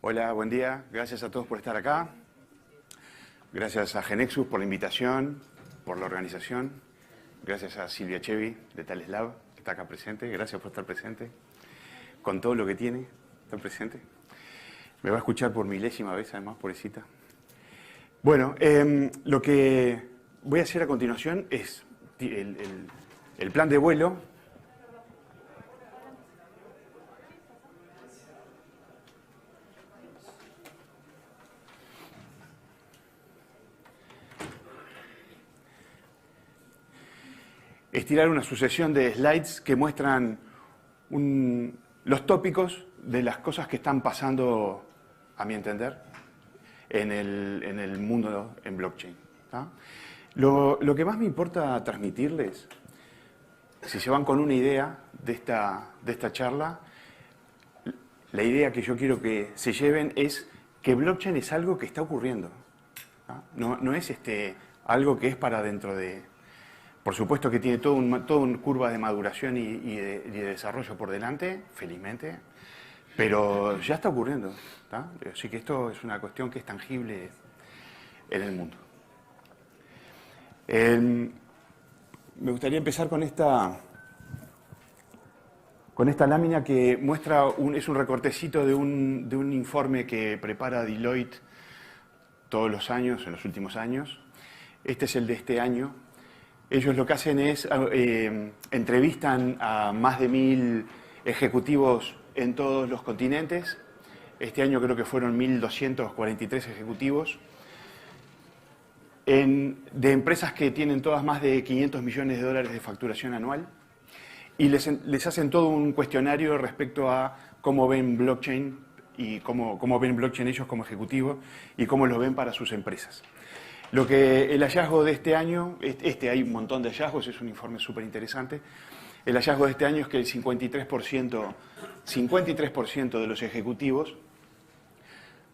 Hola, buen día. Gracias a todos por estar acá. Gracias a Genexus por la invitación, por la organización. Gracias a Silvia Chevi de Thales Lab, que está acá presente. Gracias por estar presente. Con todo lo que tiene, está presente. Me va a escuchar por milésima vez, además, pobrecita. Bueno, lo que voy a hacer a continuación es el plan de vuelo. Es tirar una sucesión de slides que muestran los tópicos de las cosas que están pasando, a mi entender, en el mundo en blockchain. ¿Tá? Lo que más me importa transmitirles, si se van con una idea de esta charla, la idea que yo quiero que se lleven es que blockchain es algo que está ocurriendo. ¿Tá? No es algo que es para dentro de... Por supuesto que tiene toda una curva de maduración y de desarrollo por delante, felizmente, pero ya está ocurriendo. ¿Tá? Así que esto es una cuestión que es tangible en el mundo. Me gustaría empezar con esta lámina que muestra, es un recortecito de un informe que prepara Deloitte todos los años, en los últimos años. Este es el de este año. Ellos lo que hacen es entrevistan a más de 1000 ejecutivos en todos los continentes. Este año creo que fueron 1243 ejecutivos de empresas que tienen todas más de 500 millones de dólares de facturación anual, y les hacen todo un cuestionario respecto a cómo ven blockchain y cómo ven blockchain ellos como ejecutivos y cómo lo ven para sus empresas. El hallazgo de este año, hay un montón de hallazgos, es un informe súper interesante. El hallazgo de este año es que el 53% de los ejecutivos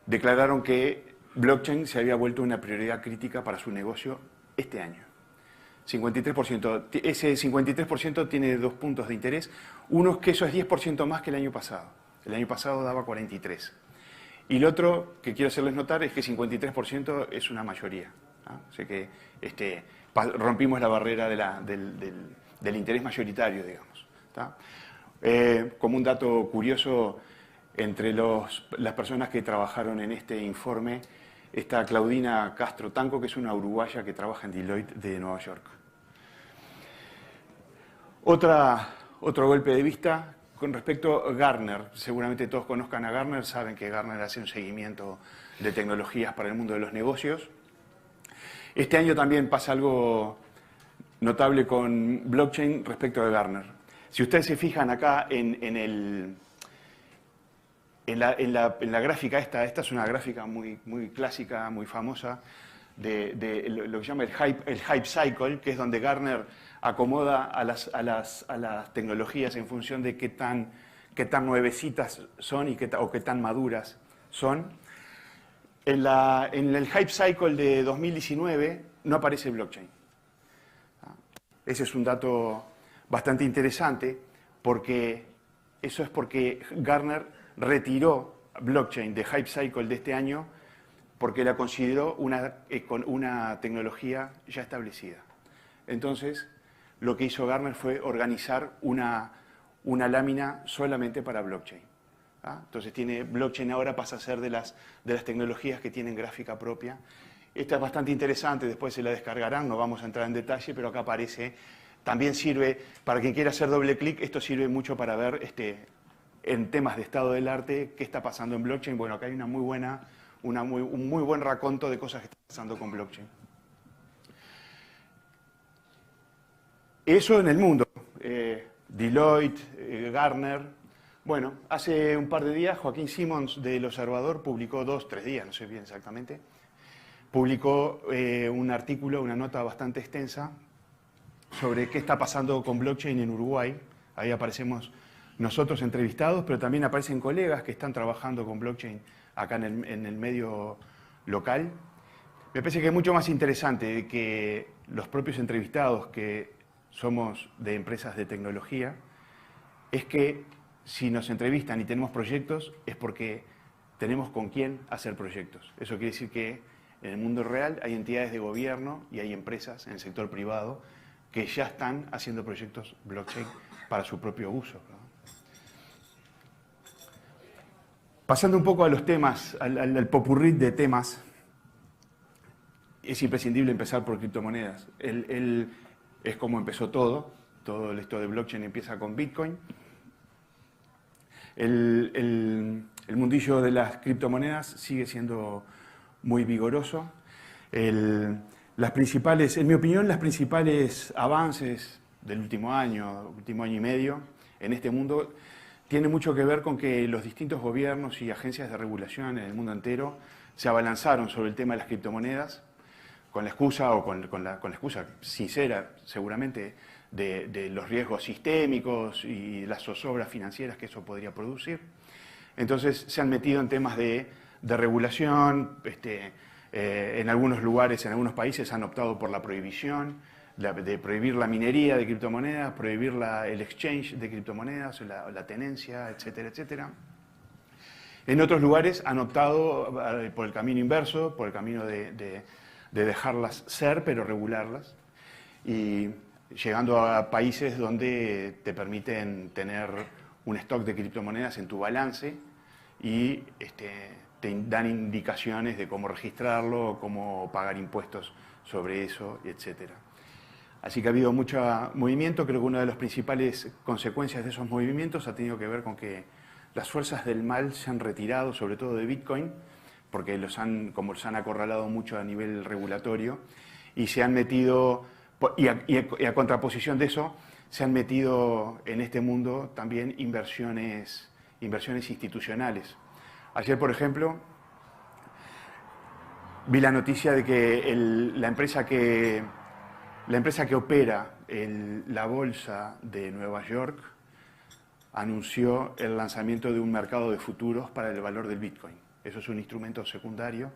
declararon que blockchain se había vuelto una prioridad crítica para su negocio este año. 53%. Ese 53% tiene dos puntos de interés. Uno es que eso es 10% más que el año pasado. El año pasado daba 43%. Y lo otro que quiero hacerles notar es que 53% es una mayoría. ¿Ah? O sea que rompimos la barrera del interés mayoritario, digamos. ¿Tá? Como un dato curioso, entre las personas que trabajaron en este informe está Claudina Castro Tanco, que es una uruguaya que trabaja en Deloitte de Nueva York. Otro golpe de vista con respecto a Gartner. Seguramente todos conozcan a Gartner, saben que Gartner hace un seguimiento de tecnologías para el mundo de los negocios. Este año también pasa algo notable con blockchain respecto de Gartner. Si ustedes se fijan acá en la gráfica esta es una gráfica muy clásica, muy famosa, de lo que se llama el hype cycle, que es donde Gartner acomoda a las tecnologías en función de qué tan nuevecitas son o qué tan maduras son. En el hype cycle de 2019 no aparece blockchain. Ese es un dato bastante interesante, porque eso es porque Gartner retiró blockchain de hype cycle de este año porque la consideró una tecnología ya establecida. Entonces, lo que hizo Gartner fue organizar una lámina solamente para blockchain. ¿Ah? Entonces, blockchain ahora pasa a ser de las tecnologías que tienen gráfica propia. Esta es bastante interesante, después se la descargarán, no vamos a entrar en detalle, pero acá aparece. También sirve, para quien quiera hacer doble clic, esto sirve mucho para ver en temas de estado del arte qué está pasando en blockchain. Bueno, acá hay un muy buen raconto de cosas que están pasando con blockchain. Eso en el mundo. Deloitte, Gartner. Bueno, hace un par de días Joaquín Simons del Observador publicó 3 días, no sé bien exactamente, publicó un artículo, una nota bastante extensa sobre qué está pasando con blockchain en Uruguay. Ahí aparecemos nosotros entrevistados, pero también aparecen colegas que están trabajando con blockchain acá en el medio local. Me parece que es mucho más interesante que los propios entrevistados, que somos de empresas de tecnología, es que si nos entrevistan y tenemos proyectos es porque tenemos con quién hacer proyectos. Eso quiere decir que en el mundo real hay entidades de gobierno y hay empresas en el sector privado que ya están haciendo proyectos blockchain para su propio uso, ¿no? Pasando un poco a los temas, al popurrí de temas, es imprescindible empezar por criptomonedas. Es como empezó todo esto de blockchain empieza con Bitcoin. El mundillo de las criptomonedas sigue siendo muy vigoroso. En mi opinión, los principales avances del último año y medio en este mundo tienen mucho que ver con que los distintos gobiernos y agencias de regulación en el mundo entero se abalanzaron sobre el tema de las criptomonedas con la excusa, o con la excusa sincera seguramente, de los riesgos sistémicos y las zozobras financieras que eso podría producir. Entonces se han metido en temas de regulación, en algunos lugares, en algunos países han optado por la prohibición, de prohibir la minería de criptomonedas, prohibir el exchange de criptomonedas, la tenencia, etcétera, etcétera. En otros lugares han optado por el camino inverso, por el camino de dejarlas ser, pero regularlas, y llegando a países donde te permiten tener un stock de criptomonedas en tu balance y te dan indicaciones de cómo registrarlo, cómo pagar impuestos sobre eso, etcétera. Así que ha habido mucho movimiento. Creo que una de las principales consecuencias de esos movimientos ha tenido que ver con que las fuerzas del mal se han retirado, sobre todo de Bitcoin, porque como los han acorralado mucho a nivel regulatorio, y se han metido, y a contraposición de eso, se han metido en este mundo también inversiones institucionales. Ayer, por ejemplo, vi la noticia de que la empresa que opera la bolsa de Nueva York anunció el lanzamiento de un mercado de futuros para el valor del Bitcoin. Eso es un instrumento secundario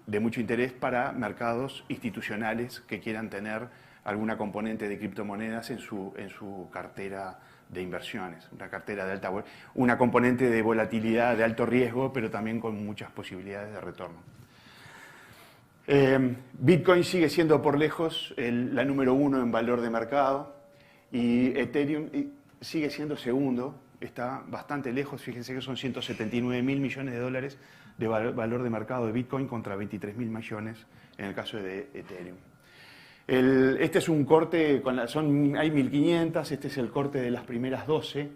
de mucho interés para mercados institucionales que quieran tener alguna componente de criptomonedas en su cartera de inversiones, una componente de volatilidad de alto riesgo, pero también con muchas posibilidades de retorno. Bitcoin sigue siendo por lejos la número 1 en valor de mercado y Ethereum sigue siendo segundo, está bastante lejos. Fíjense que son 179.000 millones de dólares de valor de mercado de Bitcoin contra 23.000 millones en el caso de Ethereum. Este es un corte, hay 1.500, este es el corte de las primeras 12,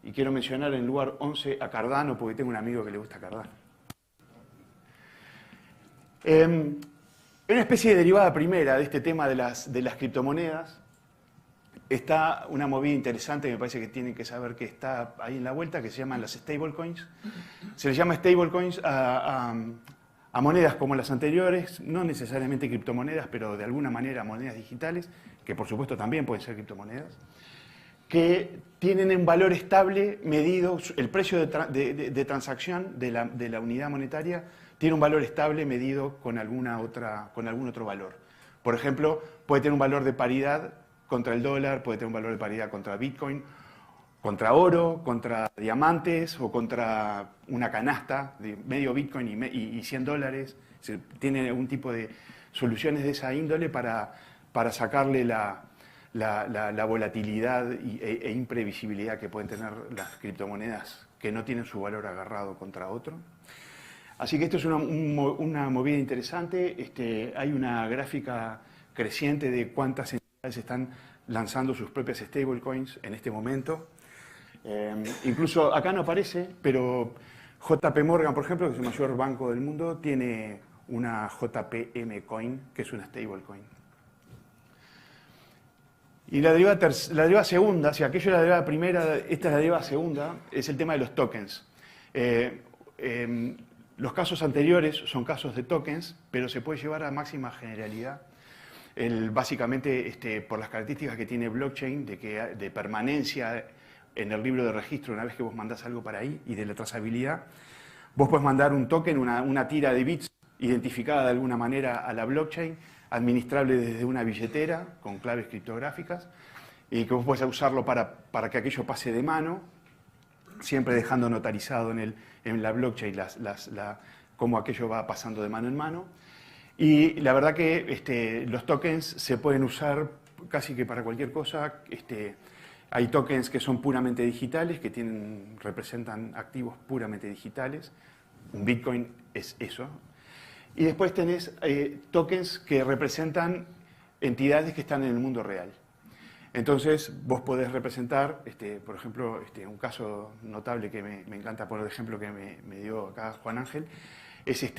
y quiero mencionar en lugar 11 a Cardano, porque tengo un amigo que le gusta Cardano. Una especie de derivada primera de este tema de las criptomonedas está una movida interesante que me parece que tienen que saber que está ahí en la vuelta, que se llaman las stablecoins. Se les llama stablecoins a monedas como las anteriores, no necesariamente criptomonedas, pero de alguna manera monedas digitales, que por supuesto también pueden ser criptomonedas, que tienen un valor estable medido, el precio de transacción de la unidad monetaria tiene un valor estable medido con algún otro valor. Por ejemplo, puede tener un valor de paridad contra el dólar, puede tener un valor de paridad contra Bitcoin, contra oro, contra diamantes o contra una canasta de medio Bitcoin y $100. Se tiene algún tipo de soluciones de esa índole para sacarle la volatilidad e imprevisibilidad que pueden tener las criptomonedas que no tienen su valor agarrado contra otro. Así que esto es una movida interesante. Hay una gráfica creciente de cuántas entidades están lanzando sus propias stablecoins en este momento. Incluso acá no aparece, pero JP Morgan, por ejemplo, que es el mayor banco del mundo, tiene una JPM Coin, que es una stablecoin. Y la derivada segunda, si aquello es la derivada primera, esta es la derivada segunda, es el tema de los tokens. Los casos anteriores son casos de tokens, pero se puede llevar a máxima generalidad. Básicamente, por las características que tiene blockchain, de permanencia en el libro de registro una vez que vos mandás algo para ahí, y de la trazabilidad, vos podés mandar un token, una tira de bits identificada de alguna manera a la blockchain, administrable desde una billetera con claves criptográficas, y que vos podés usarlo para que aquello pase de mano, siempre dejando notarizado en la blockchain cómo aquello va pasando de mano en mano. Y la verdad que los tokens se pueden usar casi que para cualquier cosa. Hay tokens que son puramente digitales, que representan activos puramente digitales. Un Bitcoin es eso. Y después tenés tokens que representan entidades que están en el mundo real. Entonces, vos podés representar, por ejemplo, un caso notable que me encanta poner de ejemplo que me dio acá Juan Ángel, es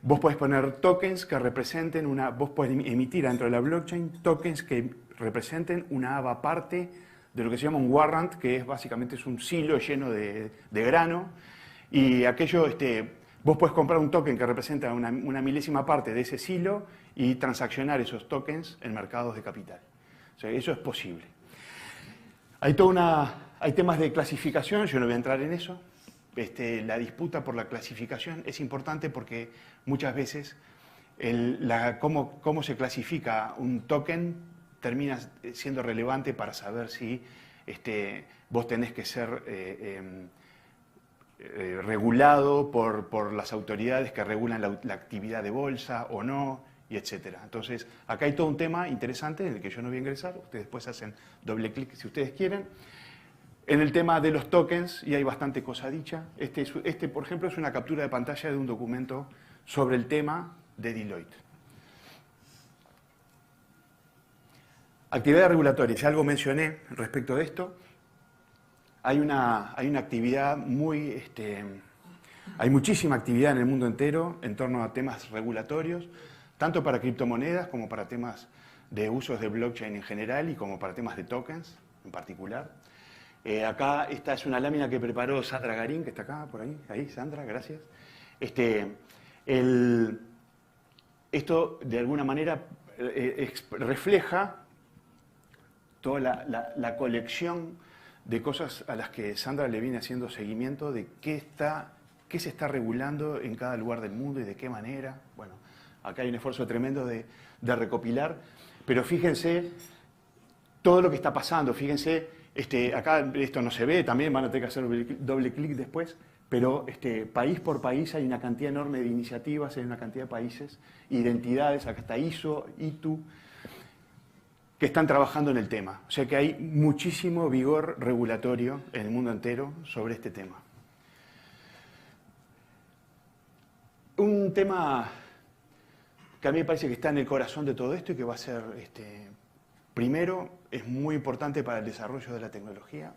vos podés poner tokens que representen vos podés emitir dentro de la blockchain tokens que representen una aba aparte de lo que se llama un warrant, que básicamente es un silo lleno de grano, y aquello, vos podés comprar un token que representa una milésima parte de ese silo y transaccionar esos tokens en mercados de capital. O sea, eso es posible. Hay temas de clasificación, yo no voy a entrar en eso. La disputa por la clasificación es importante porque muchas veces cómo se clasifica un token termina siendo relevante para saber si vos tenés que ser regulado por las autoridades que regulan la actividad de bolsa o no, y etcétera. Entonces, acá hay todo un tema interesante en el que yo no voy a ingresar. Ustedes después hacen doble clic si ustedes quieren. En el tema de los tokens, y hay bastante cosa dicha, por ejemplo, es una captura de pantalla de un documento sobre el tema de Deloitte. Actividades regulatorias, algo mencioné respecto de esto. Hay una actividad hay muchísima actividad en el mundo entero en torno a temas regulatorios, tanto para criptomonedas como para temas de usos de blockchain en general y como para temas de tokens en particular. Acá esta es una lámina que preparó Sandra Garín, que está acá, por ahí, Sandra, gracias. Esto de alguna manera refleja toda la colección de cosas a las que Sandra le viene haciendo seguimiento de qué se está regulando en cada lugar del mundo y de qué manera. Bueno, acá hay un esfuerzo tremendo de recopilar, pero fíjense todo lo que está pasando, fíjense. Acá esto no se ve, también van a tener que hacer doble clic después, pero país por país hay una cantidad enorme de iniciativas, hay una cantidad de países y de entidades, acá está ISO, ITU, que están trabajando en el tema. O sea que hay muchísimo vigor regulatorio en el mundo entero sobre este tema. Un tema que a mí me parece que está en el corazón de todo esto y que va a ser, primero, es muy importante para el desarrollo de la tecnología,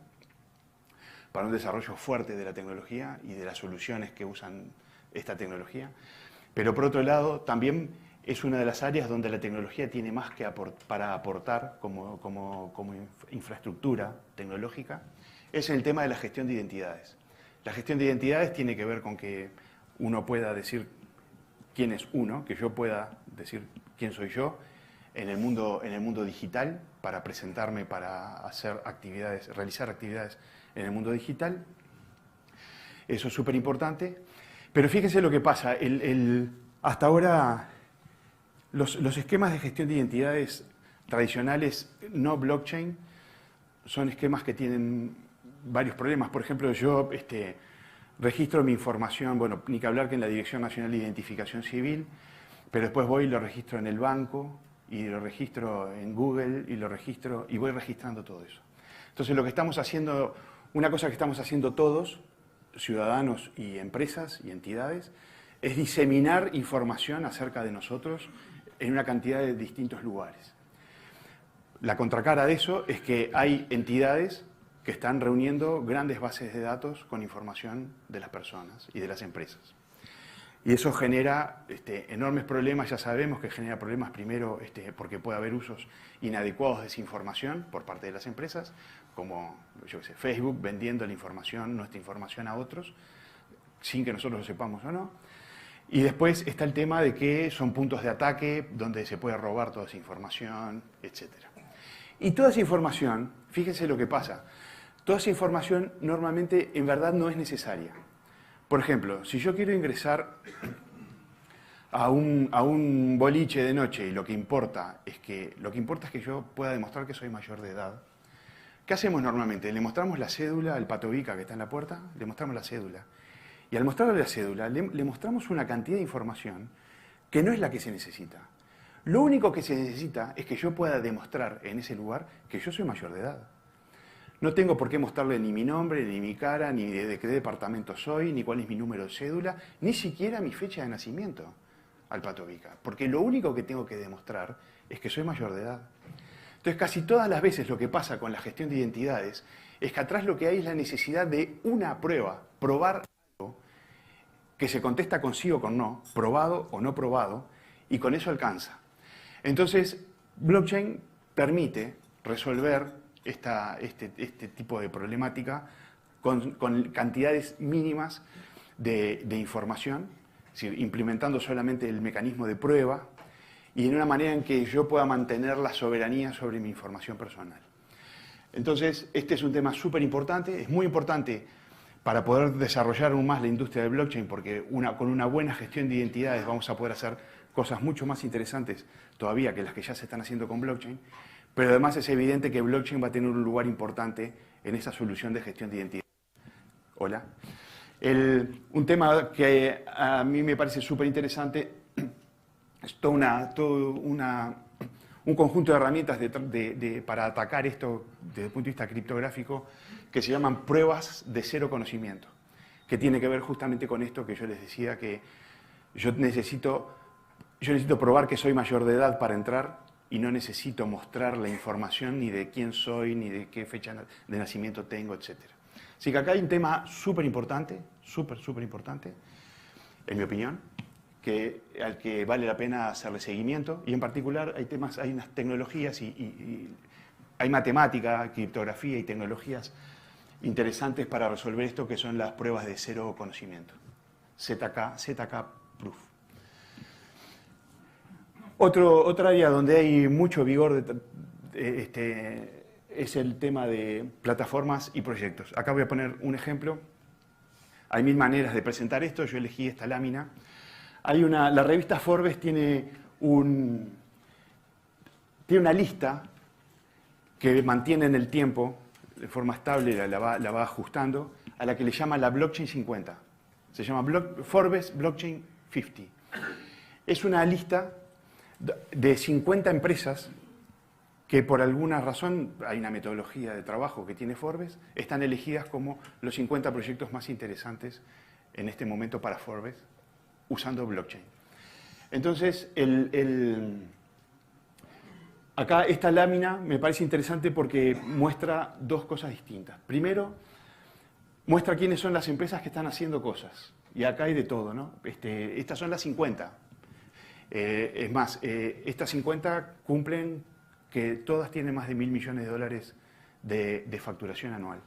para un desarrollo fuerte de la tecnología y de las soluciones que usan esta tecnología. Pero por otro lado, también es una de las áreas donde la tecnología tiene más para aportar como infraestructura tecnológica, es el tema de la gestión de identidades. La gestión de identidades tiene que ver con que uno pueda decir quién es uno, que yo pueda decir quién soy yo, en el mundo digital, para presentarme, para realizar actividades en el mundo digital. Eso es súper importante. Pero fíjense lo que pasa. Hasta ahora, los esquemas de gestión de identidades tradicionales no blockchain son esquemas que tienen varios problemas. Por ejemplo, yo registro mi información, bueno, ni que hablar que en la Dirección Nacional de Identificación Civil, pero después voy y lo registro en el banco, y lo registro en Google, y voy registrando todo eso. Entonces, lo que estamos haciendo, una cosa que estamos haciendo todos, ciudadanos y empresas y entidades, es diseminar información acerca de nosotros en una cantidad de distintos lugares. La contracara de eso es que hay entidades que están reuniendo grandes bases de datos con información de las personas y de las empresas. Y eso genera enormes problemas, ya sabemos que genera problemas primero porque puede haber usos inadecuados de esa información por parte de las empresas, como Facebook vendiendo nuestra información a otros, sin que nosotros lo sepamos o no. Y después está el tema de que son puntos de ataque donde se puede robar toda esa información, etc. Y toda esa información, fíjense lo que pasa, toda esa información normalmente en verdad no es necesaria. Por ejemplo, si yo quiero ingresar a un boliche de noche y lo que importa es que yo pueda demostrar que soy mayor de edad, ¿Qué hacemos normalmente? Le mostramos la cédula al patobica que está en la puerta, le mostramos la cédula. Y al mostrarle la cédula, le mostramos una cantidad de información que no es la que se necesita. Lo único que se necesita es que yo pueda demostrar en ese lugar que yo soy mayor de edad. No tengo por qué mostrarle ni mi nombre, ni mi cara, ni de qué departamento soy, ni cuál es mi número de cédula, ni siquiera mi fecha de nacimiento al patobica. Porque lo único que tengo que demostrar es que soy mayor de edad. Entonces, casi todas las veces lo que pasa con la gestión de identidades es que atrás lo que hay es la necesidad de una prueba, probar algo que se contesta con sí o con no, probado o no probado, y con eso alcanza. Entonces, blockchain permite resolver este tipo de problemática con cantidades mínimas de información, es decir, implementando solamente el mecanismo de prueba y en una manera en que yo pueda mantener la soberanía sobre mi información personal. Entonces, este es un tema súper importante, es muy importante para poder desarrollar aún más la industria del blockchain, porque con una buena gestión de identidades vamos a poder hacer cosas mucho más interesantes todavía que las que ya se están haciendo con blockchain, pero además es evidente que blockchain va a tener un lugar importante en esa solución de gestión de identidades. Hola. Un tema que a mí me parece súper interesante es un conjunto de herramientas para atacar esto desde el punto de vista criptográfico que se llaman pruebas de cero conocimiento, que tiene que ver justamente con esto que yo les decía, que yo necesito probar que soy mayor de edad para entrar y no necesito mostrar la información ni de quién soy, ni de qué fecha de nacimiento tengo, etc. Así que acá hay un tema súper importante, súper importante, en mi opinión, al que vale la pena hacerle seguimiento, y en particular hay unas tecnologías y hay matemática, criptografía y tecnologías interesantes para resolver esto, que son las pruebas de cero conocimiento, ZK Proof. Otra área donde hay mucho vigor es el tema de plataformas y proyectos. Acá voy a poner un ejemplo. Hay 1000 maneras de presentar esto, yo elegí esta lámina. La revista Forbes tiene una lista que mantiene en el tiempo, de forma estable, la va ajustando, a la que le llama la Blockchain 50. Se llama Forbes Blockchain 50. Es una lista de 50 empresas que por alguna razón, hay una metodología de trabajo que tiene Forbes, están elegidas como los 50 proyectos más interesantes en este momento para Forbes, usando blockchain. Entonces, acá esta lámina me parece interesante porque muestra dos cosas distintas. Primero, muestra quiénes son las empresas que están haciendo cosas. Y acá hay de todo, ¿no? Estas son las 50. Es más, estas 50 cumplen que todas tienen más de $1000 millones de facturación anual.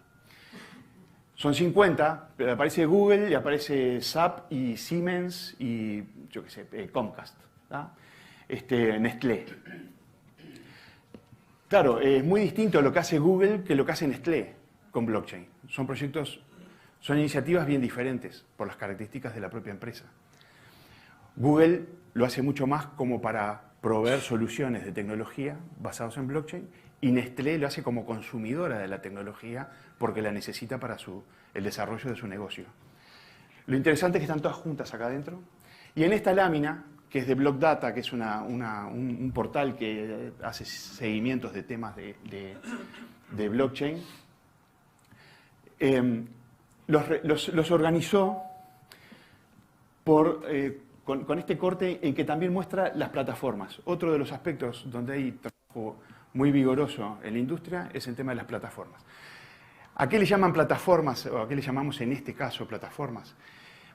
Son 50, pero aparece Google y aparece SAP y Siemens y, yo qué sé, Comcast, ¿tá? Nestlé. Claro, es muy distinto lo que hace Google que lo que hace Nestlé con blockchain. Son iniciativas bien diferentes por las características de la propia empresa. Google lo hace mucho más como para proveer soluciones de tecnología basadas en blockchain, y Nestlé lo hace como consumidora de la tecnología porque la necesita para el desarrollo de su negocio. Lo interesante es que están todas juntas acá adentro. Y en esta lámina, que es de Block Data, que es un portal que hace seguimientos de temas de blockchain, los organizó con este corte en que también muestra las plataformas. Otro de los aspectos donde hay trabajo muy vigoroso en la industria es el tema de las plataformas. ¿A qué le llaman plataformas, o a qué le llamamos en este caso plataformas?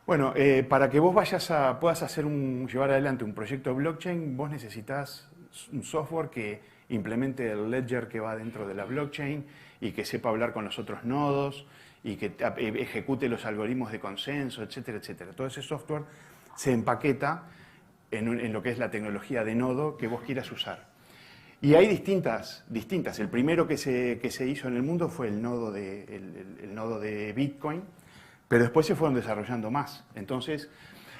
Bueno, para que vos puedas llevar adelante un proyecto blockchain, vos necesitas un software que implemente el ledger que va dentro de la blockchain y que sepa hablar con los otros nodos y que ejecute los algoritmos de consenso, etcétera, etcétera. Todo ese software se empaqueta en lo que es la tecnología de nodo que vos quieras usar. Y hay distintas. El primero que se hizo en el mundo fue el nodo de Bitcoin, pero después se fueron desarrollando más. Entonces,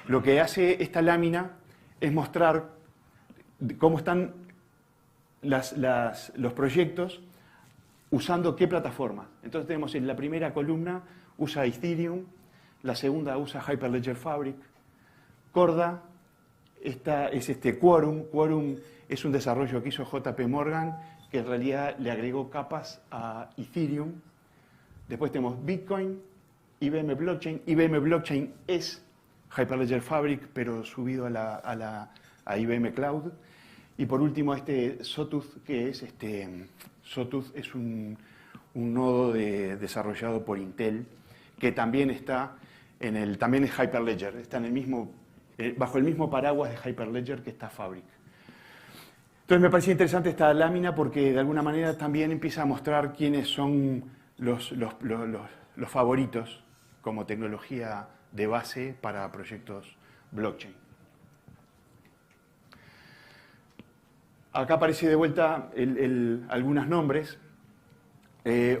lo que hace esta lámina es mostrar cómo están los proyectos usando qué plataforma. Entonces tenemos en la primera columna usa Ethereum, la segunda usa Hyperledger Fabric, Corda, esta es Quorum. Quorum es un desarrollo que hizo JP Morgan, que en realidad le agregó capas a Ethereum. Después tenemos Bitcoin, IBM Blockchain. IBM Blockchain es Hyperledger Fabric, pero subido a IBM Cloud. Y por último, Sawtooth, que es Sawtooth es un nodo desarrollado por Intel, que también está también es Hyperledger, está en el mismo, bajo el mismo paraguas de Hyperledger que está Fabric. Entonces me parece interesante esta lámina porque de alguna manera también empieza a mostrar quiénes son los favoritos como tecnología de base para proyectos blockchain. Acá aparece de vuelta algunos nombres.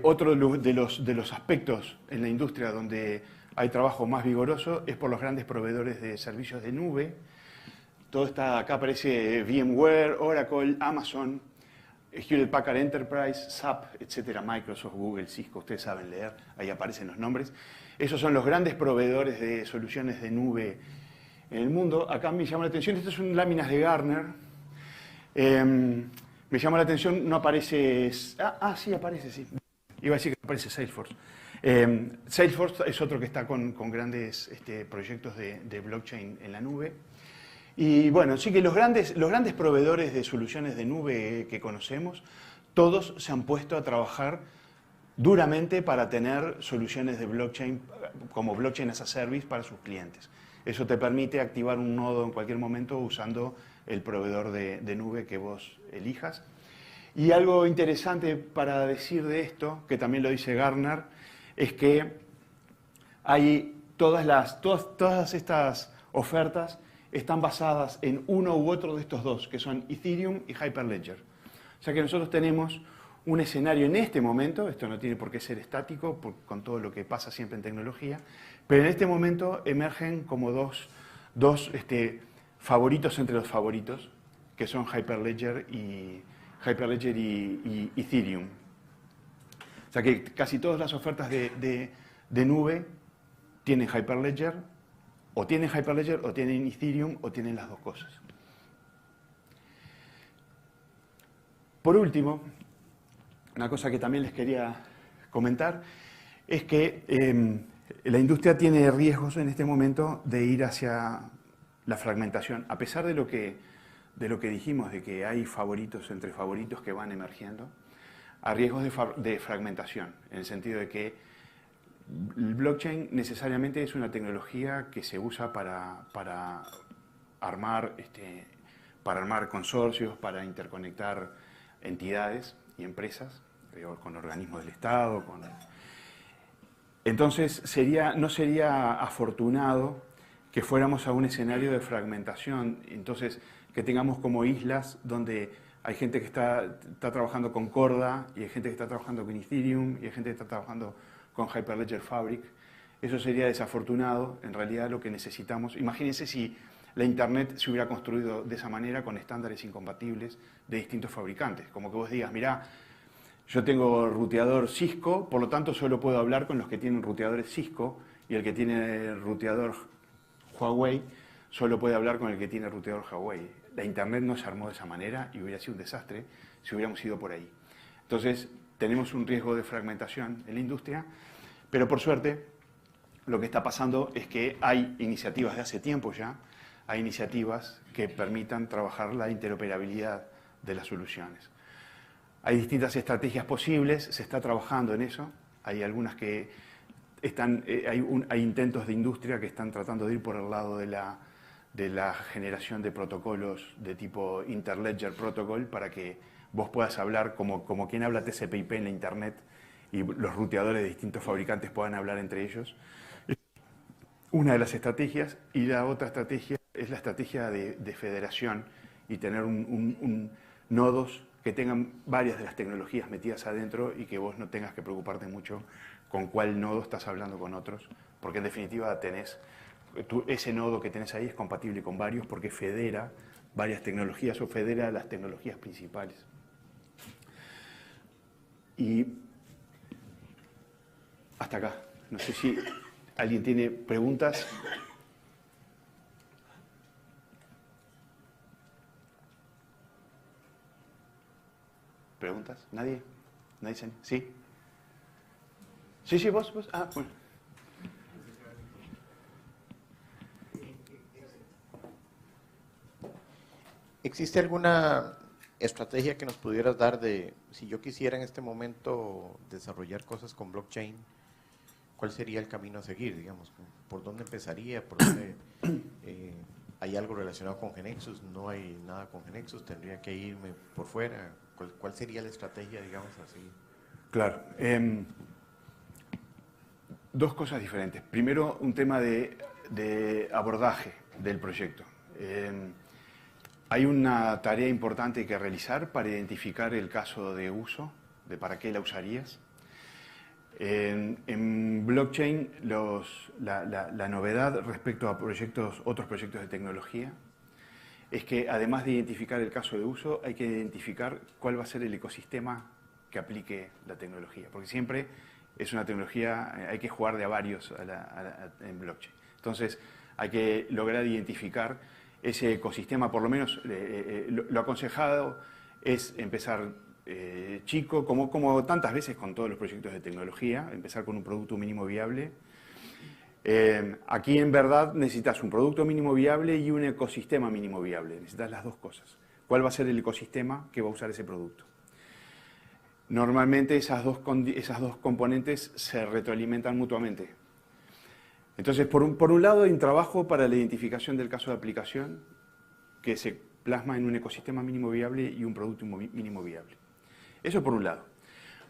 Otro de los aspectos en la industria donde hay trabajo más vigoroso es por los grandes proveedores de servicios de nube. Todo está, acá aparece VMware, Oracle, Amazon, Hewlett Packard Enterprise, SAP, etcétera, Microsoft, Google, Cisco, ustedes saben leer, ahí aparecen los nombres. Esos son los grandes proveedores de soluciones de nube en el mundo. Acá me llama la atención, estas son láminas de Gartner. Me llama la atención, no aparece... sí, aparece, sí. Iba a decir que aparece Salesforce. Salesforce es otro que está con grandes proyectos de blockchain en la nube. Y bueno, sí que los grandes proveedores de soluciones de nube que conocemos, todos se han puesto a trabajar duramente para tener soluciones de blockchain como blockchain as a service para sus clientes. Eso te permite activar un nodo en cualquier momento usando el proveedor de nube que vos elijas. Y algo interesante para decir de esto, que también lo dice Gartner, es que hay todas estas ofertas están basadas en uno u otro de estos dos, que son Ethereum y Hyperledger. O sea que nosotros tenemos un escenario en este momento, esto no tiene por qué ser estático, con todo lo que pasa siempre en tecnología, pero en este momento emergen como dos favoritos entre los favoritos, que son Hyperledger y Ethereum. O sea que casi todas las ofertas de nube tienen Hyperledger, o tienen Ethereum, o tienen las dos cosas. Por último, una cosa que también les quería comentar es que la industria tiene riesgos en este momento de ir hacia la fragmentación, a pesar de lo que dijimos, de que hay favoritos entre favoritos que van emergiendo, a riesgos de fragmentación, en el sentido de que el blockchain necesariamente es una tecnología que se usa para armar consorcios, para interconectar entidades y empresas, con organismos del Estado. Entonces no sería afortunado que fuéramos a un escenario de fragmentación, entonces que tengamos como islas donde hay gente que está trabajando con Corda, y hay gente que está trabajando con Ethereum, y hay gente que está trabajando con Hyperledger Fabric. Eso sería desafortunado. En realidad lo que necesitamos, imagínense si la Internet se hubiera construido de esa manera con estándares incompatibles de distintos fabricantes. Como que vos digas, mirá, yo tengo ruteador Cisco, por lo tanto solo puedo hablar con los que tienen ruteadores Cisco, y el que tiene ruteador Huawei solo puede hablar con el que tiene ruteador Huawei. La Internet no se armó de esa manera y hubiera sido un desastre si hubiéramos ido por ahí. Entonces, tenemos un riesgo de fragmentación en la industria, pero por suerte lo que está pasando es que hay iniciativas de hace tiempo ya, hay iniciativas que permitan trabajar la interoperabilidad de las soluciones. Hay distintas estrategias posibles, se está trabajando en eso, hay algunas que hay intentos de industria que están tratando de ir por el lado de la generación de protocolos de tipo Interledger Protocol para que vos puedas hablar como quien habla TCP/IP en la Internet y los ruteadores de distintos fabricantes puedan hablar entre ellos. Una de las estrategias, y la otra estrategia es la estrategia de federación y tener nodos que tengan varias de las tecnologías metidas adentro y que vos no tengas que preocuparte mucho con cuál nodo estás hablando con otros, porque en definitiva ese nodo que tenés ahí es compatible con varios porque federa varias tecnologías o federa las tecnologías principales. Y hasta acá. No sé si alguien tiene preguntas. ¿Preguntas? ¿Nadie? ¿Nadie? ¿Sí? Sí, vos. Ah, bueno. ¿Existe alguna estrategia que nos pudieras dar de, si yo quisiera en este momento desarrollar cosas con blockchain, cuál sería el camino a seguir, digamos? ¿Por dónde empezaría? ¿Por dónde, ¿hay algo relacionado con GeneXus? ¿No hay nada con GeneXus? ¿Tendría que irme por fuera? ¿Cuál sería la estrategia, digamos, así? Claro. Dos cosas diferentes. Primero, un tema de abordaje del proyecto. Hay una tarea importante que realizar para identificar el caso de uso, de para qué la usarías. En blockchain, la novedad respecto a otros proyectos de tecnología, es que además de identificar el caso de uso, hay que identificar cuál va a ser el ecosistema que aplique la tecnología. Porque siempre es una tecnología, hay que jugar de a varios en blockchain. Entonces, hay que lograr identificar ese ecosistema, por lo menos lo aconsejado es empezar chico, como tantas veces con todos los proyectos de tecnología, empezar con un producto mínimo viable. Aquí en verdad necesitas un producto mínimo viable y un ecosistema mínimo viable, necesitas las dos cosas. ¿Cuál va a ser el ecosistema que va a usar ese producto? Normalmente esas dos componentes se retroalimentan mutuamente. Entonces, por un lado, hay un trabajo para la identificación del caso de aplicación que se plasma en un ecosistema mínimo viable y un producto mínimo viable. Eso por un lado.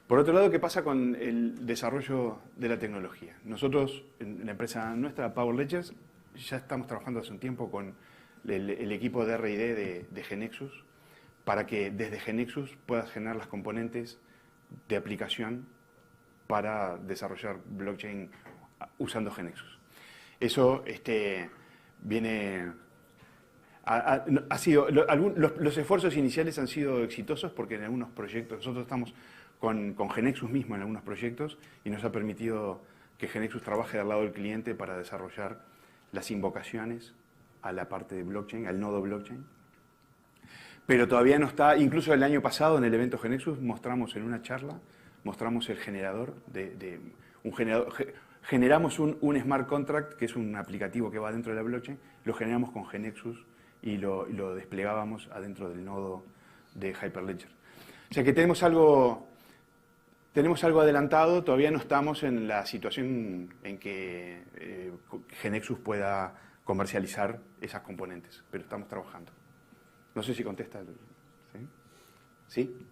Por otro lado, ¿qué pasa con el desarrollo de la tecnología? Nosotros, en la empresa nuestra, Power Ledgers, ya estamos trabajando hace un tiempo con el equipo de R&D de GeneXus para que desde GeneXus puedas generar las componentes de aplicación para desarrollar blockchain usando GeneXus. Eso viene... Ha sido, los esfuerzos iniciales han sido exitosos porque en algunos proyectos, nosotros estamos con GeneXus mismo en algunos proyectos y nos ha permitido que GeneXus trabaje al lado del cliente para desarrollar las invocaciones a la parte de blockchain, al nodo blockchain. Pero todavía no está, incluso el año pasado en el evento GeneXus mostramos en una charla, mostramos el generador generamos un smart contract, que es un aplicativo que va dentro de la blockchain, lo generamos con GeneXus y lo desplegábamos adentro del nodo de Hyperledger. O sea que tenemos algo adelantado, todavía no estamos en la situación en que GeneXus pueda comercializar esas componentes, pero estamos trabajando. No sé si contesta. ¿Sí? ¿Sí?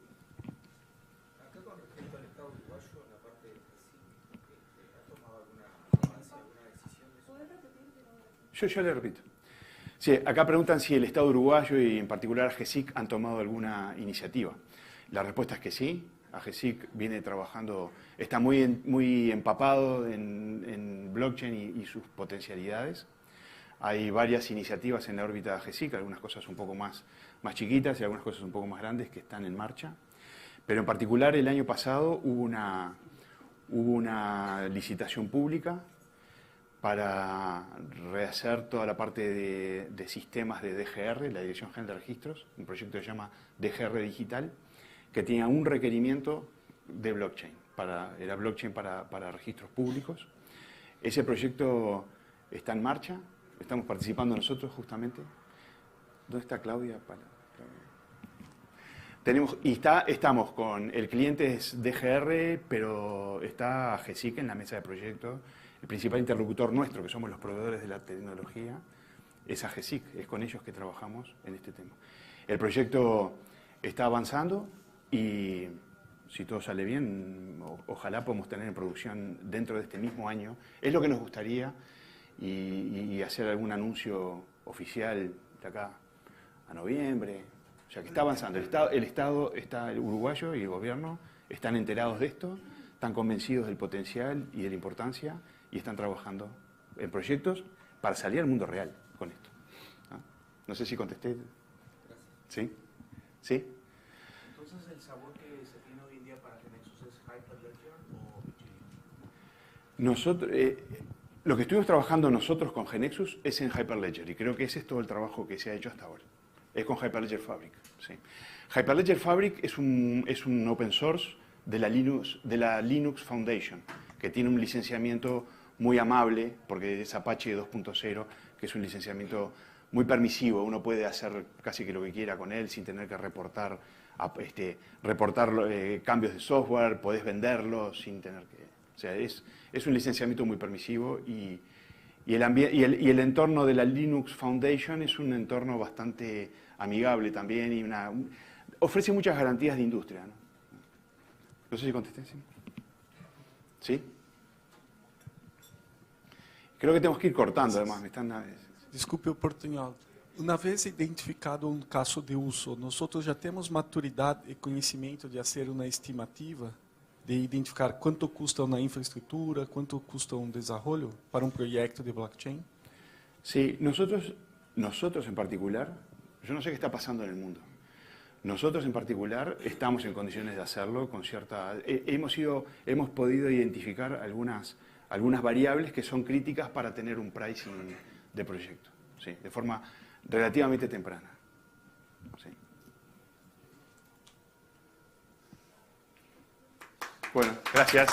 Acá con respecto al Estado uruguayo, en la parte de GESIC, ¿ha tomado alguna avance, alguna decisión de eso? ¿Puedes repetir? Yo le repito. Sí, acá preguntan si el Estado uruguayo y en particular a GESIC han tomado alguna iniciativa. La respuesta es que sí. GESIC viene trabajando, está muy empapado en blockchain y sus potencialidades. Hay varias iniciativas en la órbita de GESIC, algunas cosas un poco más chiquitas y algunas cosas un poco más grandes que están en marcha. Pero en particular el año pasado hubo una licitación pública para rehacer toda la parte de sistemas de DGR, la Dirección General de Registros, un proyecto que se llama DGR Digital, que tenía un requerimiento de blockchain, era blockchain para registros públicos. Ese proyecto está en marcha. Estamos participando nosotros justamente. ¿Dónde está Claudia? Estamos con el cliente es DGR, pero está GESIC en la mesa de proyecto. El principal interlocutor nuestro, que somos los proveedores de la tecnología, es GESIC. Es con ellos que trabajamos en este tema. El proyecto está avanzando y si todo sale bien, ojalá podamos tener en producción dentro de este mismo año. Es lo que nos gustaría. Y hacer algún anuncio oficial de acá a noviembre. O sea que está avanzando. El Estado el uruguayo y el gobierno están enterados de esto, están convencidos del potencial y de la importancia y están trabajando en proyectos para salir al mundo real con esto. No sé si contesté. Gracias. ¿Sí? ¿Sí? Entonces, el sabor que se tiene hoy en día para GeneXus es Hyperledger o Ethereum? Nosotros, lo que estuvimos trabajando nosotros con GeneXus es en Hyperledger y creo que ese es todo el trabajo que se ha hecho hasta ahora. Es con Hyperledger Fabric. Sí. Hyperledger Fabric es un open source de la Linux Foundation, que tiene un licenciamiento muy amable, porque es Apache 2.0, que es un licenciamiento muy permisivo. Uno puede hacer casi que lo que quiera con él sin tener que reportar cambios de software, podés venderlo sin tener que... O sea, es un licenciamiento muy permisivo y el entorno de la Linux Foundation es un entorno bastante amigable también y ofrece muchas garantías de industria, ¿no? No sé si contesté, ¿sí? ¿Sí? Creo que tenemos que ir cortando, además. Desculpe a oportunidade. Uma vez identificado um caso de uso, nós já temos maturidade e conhecimento de fazer uma estimativa, de identificar quanto custa uma infraestrutura, quanto custa um desenvolvimento para um projeto de blockchain? Sí, nosotros en particular, yo no sé qué está pasando en el mundo. Nosotros en particular estamos en condiciones de hacerlo con cierta... Hemos podido identificar algunas variables que son críticas para tener un pricing de proyecto, sí, de forma relativamente temprana. Sí. Bueno, gracias.